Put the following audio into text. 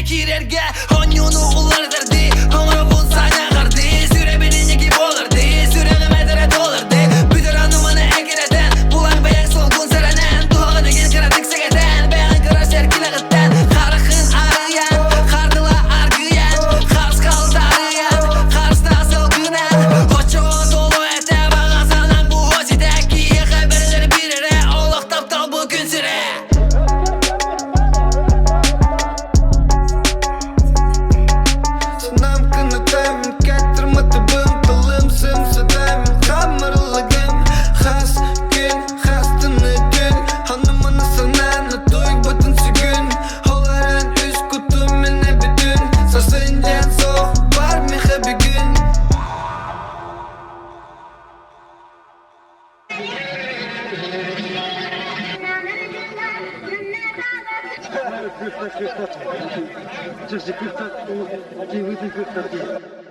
kirerge Hanyonu ulardardı Onlara bulsana kardı Süre bilince gibi olurdu Süreği medret olurdu Büdür anımını ekireten Bulan beyan solgun serenen Duhağını gel kıratık segeten Beyan kırar serkile gıtten Karıkın arıyan Kardıla argıyan Kars kaldı arıyan Kars'ta solgunan Hoşçoğun dolu ete Bağazanan bu hoşideki Haberleri birire Oğlak taptal bugün süre Kırk taş. 40 taş.